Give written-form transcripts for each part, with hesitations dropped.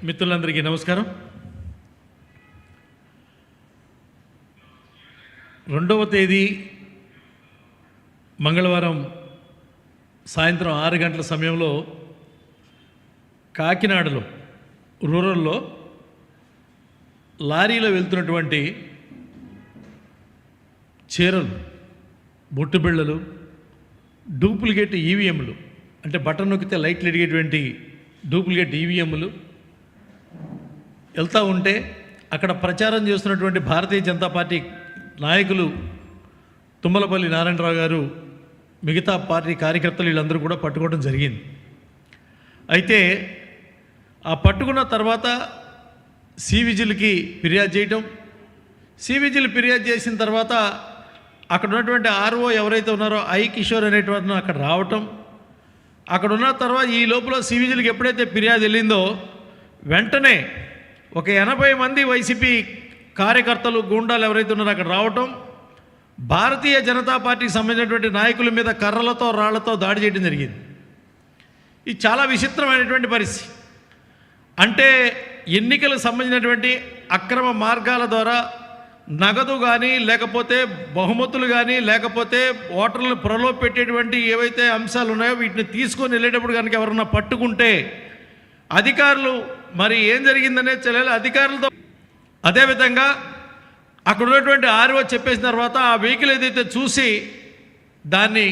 మిత్రులందరికీ నమస్కారం. 2వ తేదీ మంగళవారం సాయంత్రం 6 గంటల సమయంలో కాకినాడలో రూరల్లో లారీలో వెళ్తున్నటువంటి చీరలు, బొట్టుబిళ్ళలు, డూప్లికేట్ ఈవీఎంలు, అంటే బటన్ నొక్కితే లైట్లు ఎడిగేటువంటి డూప్లికేట్ ఈవీఎంలు వెళ్తూ ఉంటే అక్కడ ప్రచారం చేస్తున్నటువంటి భారతీయ జనతా పార్టీ నాయకులు తుమ్మలపల్లి నారాయణరావు గారు, మిగతా పార్టీ కార్యకర్తలు వీళ్ళందరూ కూడా పట్టుకోవడం జరిగింది. అయితే ఆ పట్టుకున్న తర్వాత సివిజిల్కి ఫిర్యాదు చేయటం, సివిజిల్ ఫిర్యాదు చేసిన తర్వాత అక్కడ ఉన్నటువంటి ఆర్ఓ ఎవరైతే ఉన్నారో ఐ కిషోర్ అనేటువంటి అక్కడ రావటం, అక్కడ ఉన్న తర్వాత ఈ లోపల సివిజిల్కి ఎప్పుడైతే ఫిర్యాదు వెళ్ళిందో వెంటనే ఒక 80 మంది వైసీపీ కార్యకర్తలు, గూండాలు ఎవరైతే ఉన్నారో అక్కడ రావటం, భారతీయ జనతా పార్టీకి సంబంధించినటువంటి నాయకుల మీద కర్రలతో రాళ్లతో దాడి చేయడం జరిగింది. ఇది చాలా విచిత్రమైనటువంటి పరిస్థితి. అంటే ఎన్నికలకు సంబంధించినటువంటి అక్రమ మార్గాల ద్వారా నగదు కానీ, లేకపోతే బహుమతులు కానీ, లేకపోతే ఓటర్లను ప్రలోభపెట్టేటువంటి ఏవైతే అంశాలు ఉన్నాయో వీటిని తీసుకొని వెళ్ళేటప్పుడు కనుక ఎవరన్నా పట్టుకుంటే అధికారులు మరి ఏం జరిగిందనేది తెలియాలి. అధికారులతో అదేవిధంగా అక్కడ ఉన్నటువంటి ఆర్ఓ చెప్పేసిన తర్వాత ఆ వెహికల్ ఏదైతే చూసి దాన్ని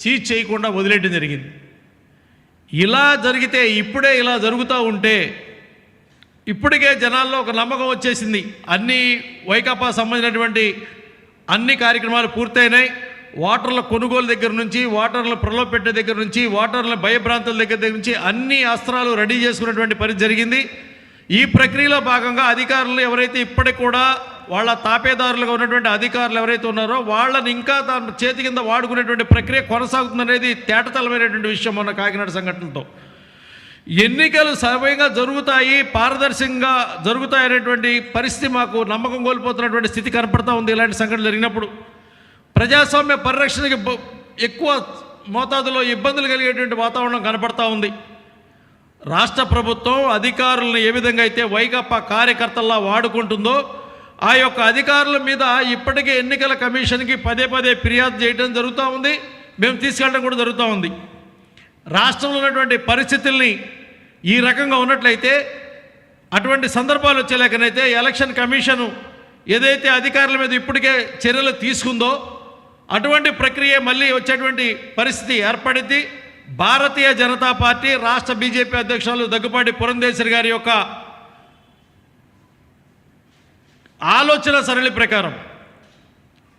సీజ్ చేయకుండా వదిలేయడం జరిగింది. ఇలా జరిగితే, ఇప్పుడే ఇలా జరుగుతూ ఉంటే ఇప్పటికే జనాల్లో ఒక నమ్మకం వచ్చేసింది. అన్ని వైకాపా సంబంధించినటువంటి అన్ని కార్యక్రమాలు పూర్తయినాయి. ఓటర్ల కొనుగోలు దగ్గర నుంచి, ఓటర్ల ప్రలోభపెట్టే దగ్గర నుంచి, ఓటర్ల భయభ్రాంతుల దగ్గర నుంచి అన్ని అస్త్రాలు రెడీ చేసుకున్నటువంటి పరిస్థితి జరిగింది. ఈ ప్రక్రియలో భాగంగా అధికారులు ఎవరైతే ఇప్పటికి కూడా వాళ్ళ తాపేదారులుగా ఉన్నటువంటి అధికారులు ఎవరైతే ఉన్నారో వాళ్ళని ఇంకా తన చేతి కింద వాడుకునేటువంటి ప్రక్రియ కొనసాగుతుందనేది తేటతలమైనటువంటి విషయం. మొన్న కాకినాడ సంఘటనతో ఎన్నికలు సవ్యంగా జరుగుతాయి, పారదర్శకంగా జరుగుతాయనేటువంటి పరిస్థితి మాకు నమ్మకం కోల్పోతున్నటువంటి స్థితి కనపడతా ఉంది. ఇలాంటి సంఘటనలు జరిగినప్పుడు ప్రజాస్వామ్య పరిరక్షణకి ఎక్కువ మోతాదులో ఇబ్బందులు కలిగేటువంటి వాతావరణం కనపడతా ఉంది. రాష్ట్ర ప్రభుత్వం అధికారులను ఏ విధంగా అయితే వైకాపా కార్యకర్తల్లా వాడుకుంటుందో ఆ యొక్క అధికారుల మీద ఇప్పటికే ఎన్నికల కమిషన్కి పదే ఫిర్యాదు చేయడం జరుగుతూ ఉంది. మేము తీసుకెళ్ళడం కూడా జరుగుతూ ఉంది. రాష్ట్రంలో ఉన్నటువంటి పరిస్థితుల్ని ఈ రకంగా ఉన్నట్లయితే, అటువంటి సందర్భాలు వచ్చేలేకనైతే ఎలక్షన్ కమిషను ఏదైతే అధికారుల మీద ఇప్పటికే చర్యలు తీసుకుందో అటువంటి ప్రక్రియ మళ్ళీ వచ్చేటువంటి పరిస్థితి ఏర్పడింది. భారతీయ జనతా పార్టీ రాష్ట్ర బీజేపీ అధ్యక్షులు దగ్గుపాటి పురంధేశ్వరి గారి యొక్క ఆలోచన సరళి ప్రకారం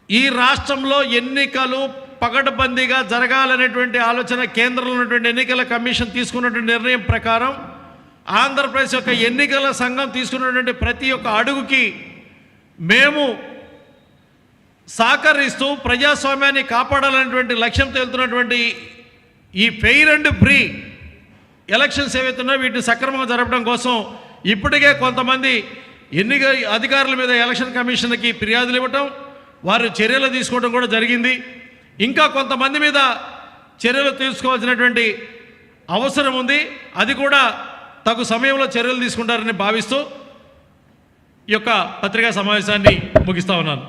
ఈ రాష్ట్రంలో ఎన్నికలు పకడ్బందీగా జరగాలనేటువంటి ఆలోచన కేంద్రంలో ఉన్నటువంటి ఎన్నికల కమిషన్ తీసుకున్నటువంటి నిర్ణయం ప్రకారం ఆంధ్రప్రదేశ్ యొక్క ఎన్నికల సంఘం తీసుకున్నటువంటి ప్రతి ఒక్క అడుగుకి మేము సహకరిస్తూ ప్రజాస్వామ్యాన్ని కాపాడాలనేటువంటి లక్ష్యంతో వెళ్తున్నటువంటి ఈ ఫెయిర్ అండ్ ఫ్రీ ఎలక్షన్స్ ఏవైతున్నాయో వీటిని సక్రమంగా జరపడం కోసం ఇప్పటికే కొంతమంది ఎన్నిక అధికారుల మీద ఎలక్షన్ కమిషన్కి ఫిర్యాదులు ఇవ్వటం, వారు చర్యలు తీసుకోవడం కూడా జరిగింది. ఇంకా కొంతమంది మీద చర్యలు తీసుకోవాల్సినటువంటి అవసరం ఉంది. అది కూడా తగు సమయంలో చర్యలు తీసుకుంటారని భావిస్తూ ఈ యొక్క పత్రికా సమావేశాన్ని ముగిస్తా ఉన్నాను.